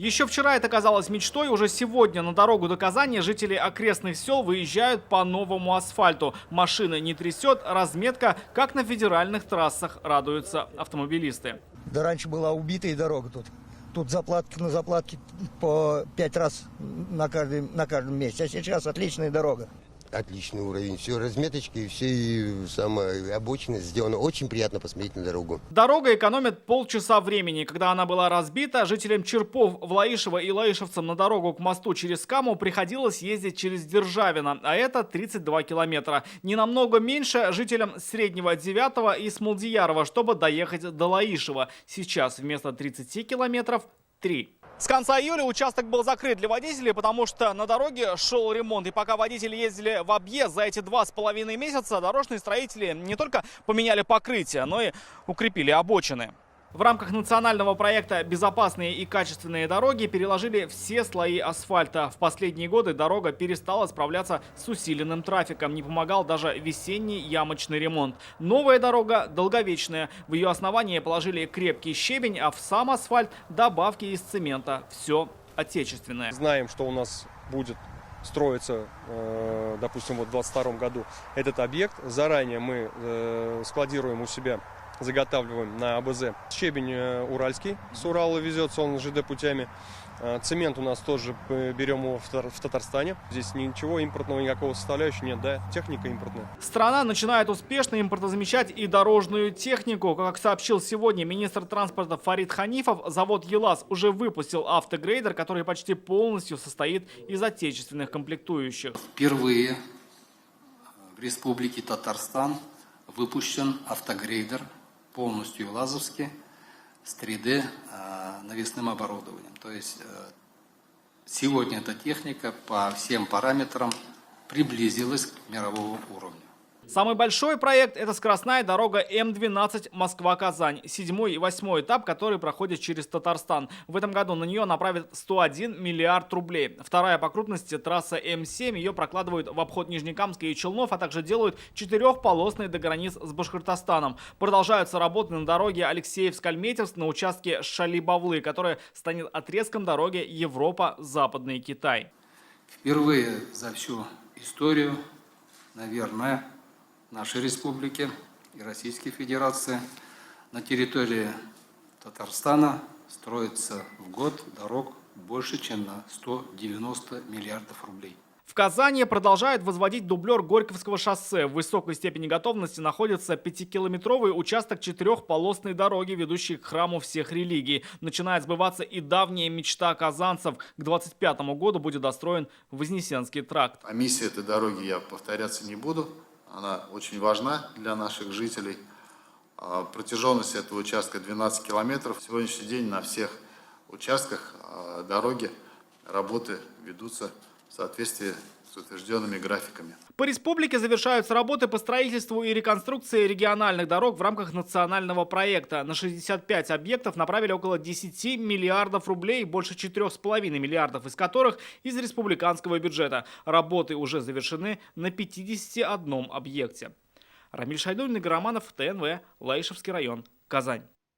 Еще вчера это казалось мечтой, уже сегодня на дорогу до Казани жители окрестных сел выезжают по новому асфальту. Машины не трясет, разметка, как на федеральных трассах, радуются автомобилисты. Да раньше была убитая дорога тут. Тут заплатки на заплатки по 5 раз на каждом месте. А сейчас отличная дорога. Отличный уровень. Все разметочки и все самое обочины сделано. Очень приятно посмотреть на дорогу. Дорога экономит полчаса времени. Когда она была разбита, жителям Черпов, Влаишева и лаишевцам на дорогу к мосту через Каму приходилось ездить через Державино, а это 32 километра. Не намного меньше жителям Среднего Девятого и Смолдиярова, чтобы доехать до Лаишева. Сейчас вместо 30 километров 3. С конца июля участок был закрыт для водителей, потому что на дороге шел ремонт. И пока водители ездили в объезд за эти 2,5 месяца, дорожные строители не только поменяли покрытие, но и укрепили обочины. В рамках национального проекта «Безопасные и качественные дороги» переложили все слои асфальта. В последние годы дорога перестала справляться с усиленным трафиком. Не помогал даже весенний ямочный ремонт. Новая дорога долговечная. В ее основании положили крепкий щебень, а в сам асфальт добавки из цемента. Все отечественное. Знаем, что у нас будет строиться, допустим, в 2022 году этот объект. Заранее мы складируем у себя, заготавливаем на АБЗ. Щебень уральский, с Урала везется он ЖД путями. Цемент у нас тоже берем его в Татарстане. Здесь ничего импортного, никакого составляющего нет, да, техника импортная. Страна начинает успешно импортозамещать и дорожную технику. Как сообщил сегодня министр транспорта Фарид Ханифов, завод ЕЛАЗ уже выпустил автогрейдер, который почти полностью состоит из отечественных комплектующих. Впервые в Республике Татарстан выпущен автогрейдер, полностью ЕЛАЗовский, с 3D навесным оборудованием. То есть сегодня эта техника по всем параметрам приблизилась к мировому уровню. Самый большой проект – это скоростная дорога М12 Москва-Казань. 7-й и 8-й этап, который проходит через Татарстан. В этом году на нее направят 101 миллиард рублей. Вторая по крупности трасса М7. Ее прокладывают в обход Нижнекамска и Челнов, а также делают 4-полосной до границ с Башкортостаном. Продолжаются работы на дороге Алексеевск-Альметьевск на участке Шали-Бавлы, которая станет отрезком дороги Европа-Западный Китай. Впервые за всю историю, наверное, нашей республики и Российской Федерации на территории Татарстана строится в год дорог больше, чем на 190 миллиардов рублей. В Казани продолжают возводить дублер Горьковского шоссе. В высокой степени готовности находится 5-километровый участок 4-полосной дороги, ведущей к храму всех религий. Начинает сбываться и давняя мечта казанцев. К 2025 году будет достроен Вознесенский тракт. О миссии этой дороги я повторяться не буду. Она очень важна для наших жителей. Протяженность этого участка 12 километров. В сегодняшний день на всех участках дороги работы ведутся в соответствии с утвержденными графиками. По республике завершаются работы по строительству и реконструкции региональных дорог в рамках национального проекта. На 65 объектов направили около 10 миллиардов рублей, больше 4,5 миллиардов из которых из республиканского бюджета. Работы уже завершены на 51 объекте. Рамиль Шайдуллин, Игорь Романов, ТНВ, Лаишевский район, Казань.